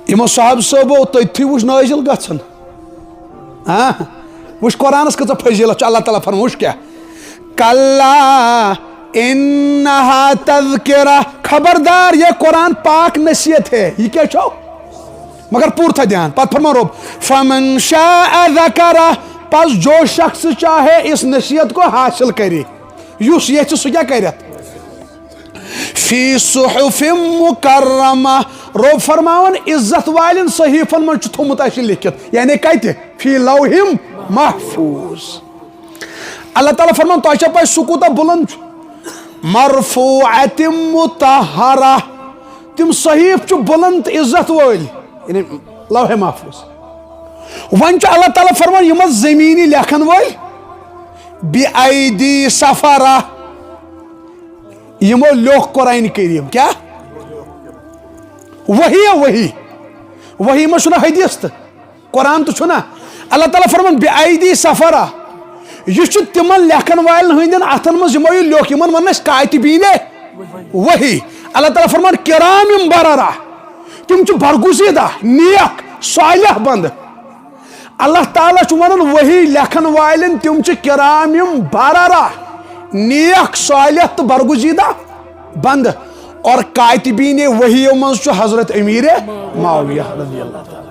यमो साहब सबो तथी वुच नाजिल गछन वुच कुरानस कच फजीलत अल्लाह ताला फरमाउश क्या कल्ला इन्नहा तज़किरा खबरदार ये कुरान पाक नसीहत है ये क्या छो मगर पूर्था ध्यान पत फरमा रोब फमन शाअ ज़करा पस जो शख्स चाहे इस नसीहत को हासिल करे युस ये सु क्या करत फी सुहुफिन मुकर्रमा रोब फरमावन इज्जत वालिन सहीफन मन थोमुत लिखित यानी कत फी लौहिम महफूज अल्लाह ताला फरमान तो पे सुकूता बुलंद मरफूअतिन मुतहरा तिम सहीफ बुलंद इज्जत वल यानी लौह महफूज वन अल्लाह ताला फरमान यम जमीनी लेखन वल बिअयदी सफरा यमो लोक कुरान करीम क्या वही मशुना हदीस तो कुरान तो छुना अल्लाह ताला फरमान बिअयदी सफरा यह तिमन लेखन वालन हंदन अथन मज यमो लोक यमन वन कातिबीने वही अल्लाह ताला फरमान किराम बररा तिम बरगुजीदा नेक सालिह बंद अल्लाह ताला वन वही लेखन वालन तिम किराम बररा नेक सालिह तो बरगुजीदा बंद और कातिबीन वही मज हजरत अमीर मुआविया रज़ियल्लाहु ताला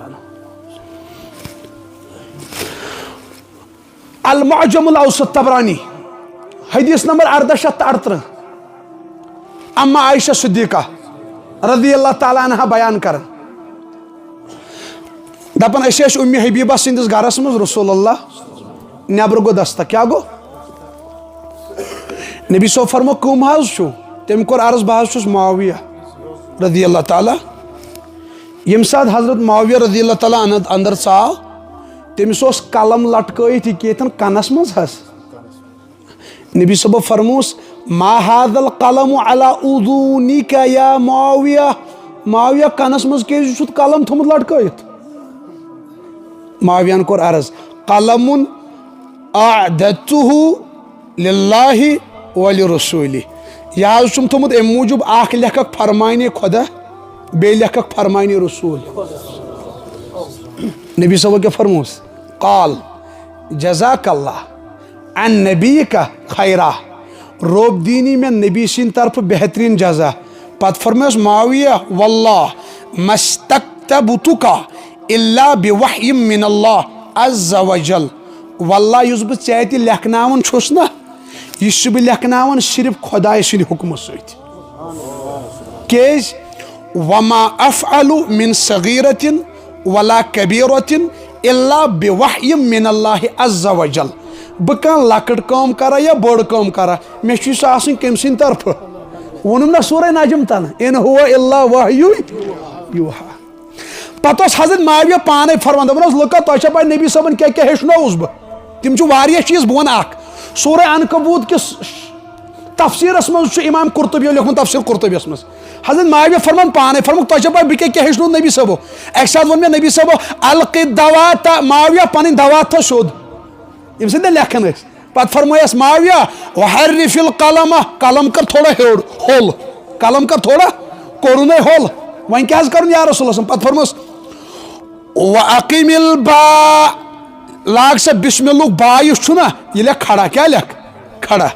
अल मुअज्जमुल औसत तबरानी हदीस नंबर 1838 अम्मा आयशा सिद्दीका रज़ियल्लाहु ताला अन्हा बयान कर दपन अस उम्मी हबीबा सिंदिस घरस मज रसूलुल्लाह नबर गो दस्ता क्या गो नबी सो फरमो कम हाज छु तम कोर अर्ज बह छुस मुआविया रज़ियल्लाहु ताला यम साथ हजरत मुआविया रज़ियल्लाहु ताला अंदर चाव तमिस कलम लटकत यह कनस मज नबी सब फरमूस मा हादल कलम अला उदूनिका या मुआविया मुआविया कनस मज के कलम थोमुत लटकत मुआवियान कोर अर्ज कलमुन अअदतुहु लिल्लाहि व लिरसूलि यह थोमुत अम मूजूब आख लेखक फरमाने खुदा बे लेखक फरमाने रसूल नबी सब क्या फरमूस काल जज़ाकल्लाह अन नबी का खैरा रोब दीनी में नबी सिंद तरफ बेहतरीन जजा पत फरमास मुआविया वल्लाह मस्तक्तबतुका इल्ला बिवह्य मिनल्लाह अज़्ज़ वजल वल्लाह युस बह चैत लेखनावन छुस ना यह बह लेखनावन सिर्फ खुदाय सिंद हुक्म सत केज वमा अफ़अलु मिन सगीरतिन वला कबीरतिन इल्ला बिवह्य मिनल्लाह अज़्ज़ वजल बह कह लकट काम करा या बड़ काम करा मे कम सिंद तरफ वोनुम ना सूरह नजम तन इन हुवा इल्ला वह्यु यूहा पत हजरत मुआविया पाने फरमान दपन लुका तुझे पे नबी सबन क्या क्या हेचनोस बह तिम चीज बह वन सूरह अनकबूत किस तफसीरस मज इमाम कुर्तुबी लिखुन तफसीर कुर्तुबीस मज हजरत मुआविया फरमान पाने फरमान तुझे पे बह क्या हेचनो नबी सबो एक साथ वन मे नबी सबो अलक़ि दवात मुआविया पन दवा थो सोद यम सद लेखन पत फरमायस मुआविया वहर्रिफिल कलम कलम कर थोड़ा हेड़ होल कलम कर थोड़ा कोरुन होल वन क्या कर या रसूल पत फरमस वअक़िमिल बा लाग से बिस्मिल्लाह बा युस ना यह लेख खड़ा क्या लेख खड़ा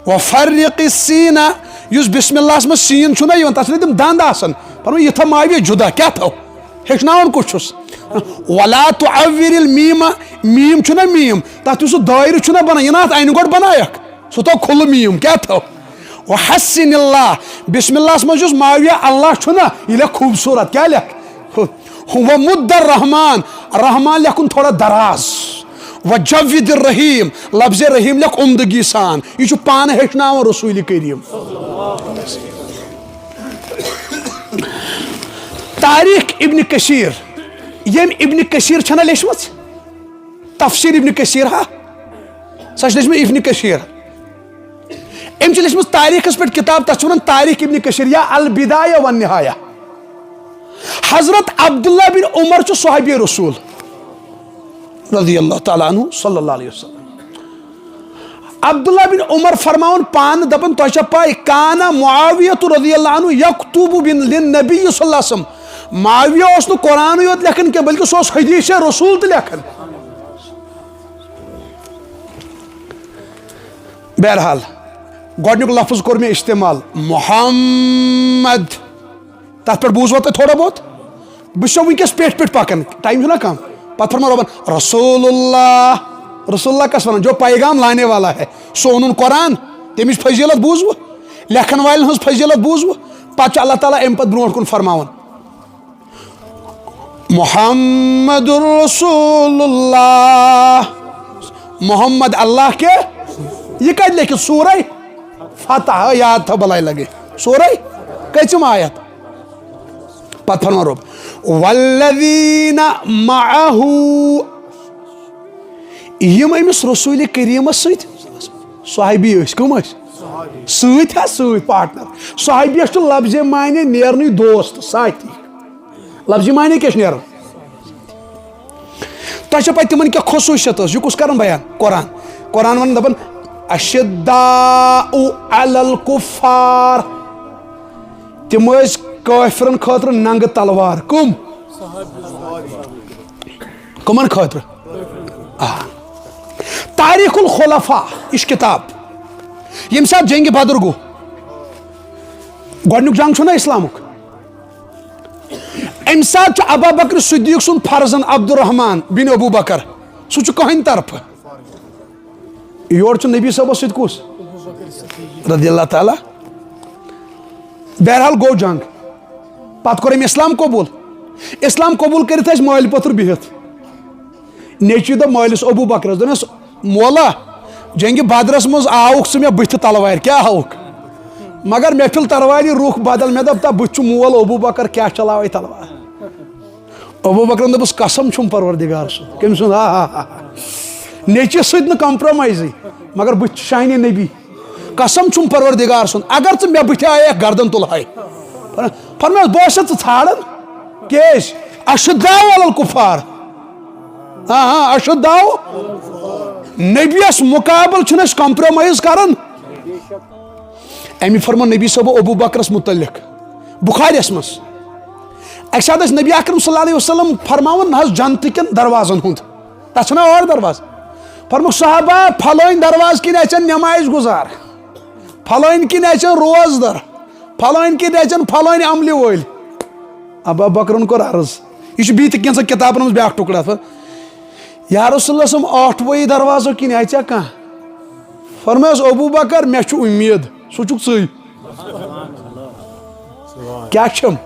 वफ़र्रिक़ि सीना युस बिस्मिल्लाह में सीन छुना यह तस तम दंद आसन पर यह था मुआविया जुदा क्या थो हेचनावन कुछ वला तुअव्विरिल मीम मीम छुना मीम तथ युस दायरे छुना बना यह ना अन गोड बनायक सो तो खुल मीम क्या थो वहस्सिनिल्लाह बिस्मिल्लाह में युस मुआविया अल्लाह छुना यह लेख खूबसूरत क्या लेख हुवा मुद्दर रहमान रहमान लेखुन थोड़ा दराज वजव्विद रहीम लफ्ज़ रहीम लेख उम्दगी सान यह पान हेचनावन रसूल करीम तारीख इब्न कसीर यम इब्न कसीर छना लेशमस तफसीर इब्न कसीर हा सच लेशम इब्न कसीर अम लेशमस तारीखस पे किताब तस तारीख इब्न कसीर या अल बिदाया वन निहाया हजरत अब्दुल्ला बिन उमर सहाबी रसूल रज़ियल्लाहु ताला अन्हु सल्लल्लाहु अलैहि वसल्लम अब्दुल्ला बिन उमर फरमावन पान दपन तुझे पाई काना मुआविया रज़ियल्लाहु अन्हु यक्तुबु बिन लिन नबी सल्लल्लाहु अलैहि वसल्लम माविया कुरान योत लेखन क्या बल्कि सो हदीस रसूल तो लेखन। बहरहाल गोडनुक लफ्ज कोर मे इस्तेमाल मोहम्मद, तथ पे बूझ वो थोड़ा बहुत बो वनकस पेट पेट पकान, टाइम है ना कम। पत फरमा रोबन रसूलुल्लाह, रसूलुल्लाह कस वन जो पैगाम लाने वाला है, सो ओन कुरान, तमिच फजीलत बूझव, लेखन वाल हज फजीलत बूझव। पे अल्लाह ताला अम पे ब्रोह कुन फरमान मोहम्मदुर रसूलुल्लाह, मोहम्मद अल्लाह के, यह कत लिखित सूरह फतह, याद था भलाई लगे सूरह कचम आयत। पत फरमा रोब वल्लज़ीना मअहू, यम अमिस रसूल करीमस सहित साहिबी कम सहित पार्टनर। साहिबी लफ्ज माने नेरन दोस्त साथी, लफ्ज माने क्या नेर तुम पे तिमन क्या खसूसियत यह कुस कर बयान कुरान। कुरान वन दपन अशिद्दाउ अलल कुफ्फार, तिम काफिरन खतर नंग तलवार, कमन खतर तारीखुल खुलफा इस किताब यम साथ जंग बदर गो गोडनुक जंग ना इस्लामुक, अम साथ अबू बकर सिद्दीक सुन फर्जन अब्दुर्रहमान बिन अबू बकर सह कहन तरफ, योर नबी साहब सस रदियल्लाहु ताला। बहरहाल गो जंग, पत कोर इस्लाम कबूल, इस्लाम कबूल कर माल पत्र बिहित नेची दो मालिस अबू बकरस दोनस मोला जंग बदरस मज आउक मे बुथ तलवार क्या हाउक, मगर मे फिल तलवार रुख बदल, मे दप बुच मोल अबू बकर क्या चलावे तलवार। अबू बकर दपस कसम छुम परवरदिगार सुन कम सुन हा हा हा नेची सत कम्प्रोमाइज, मगर बुथ शान नबी कसम छुम परवरदिगार सुन अगर चे मे बुथ आया गर्दन तुलहाय फरमास बस ाड़न केश अशुद्दाउ अलल कुफार, हाँ हाँ अशुद्दाउ नबियस मुकाबल कम्प्रोमाइज करन। अमी फरमा नबी साहब अबू बकरस मुतलिक बुखारियस मस अक सात नबी अकरम सल्लल्लाहु अलैहि वसल्लम फरमावन हज जन्नत कन दरवाजन हुंद तथ और दरवाज फरमुक साहबा फलोन दरवाज किन अचन नमाज गुजार, फलोन किन अचन रोजदर, फलोन किन अचन फलोन अमल वोल। अबू बकरन कोर अर्ज यह बीत कैंसा किताबन मज ब्या टुकड़ा या रसूलुल्लाह सम 8 दरवाजों किन अचा कह फरमास अबू बकर मे उम्मीद सह क्या सह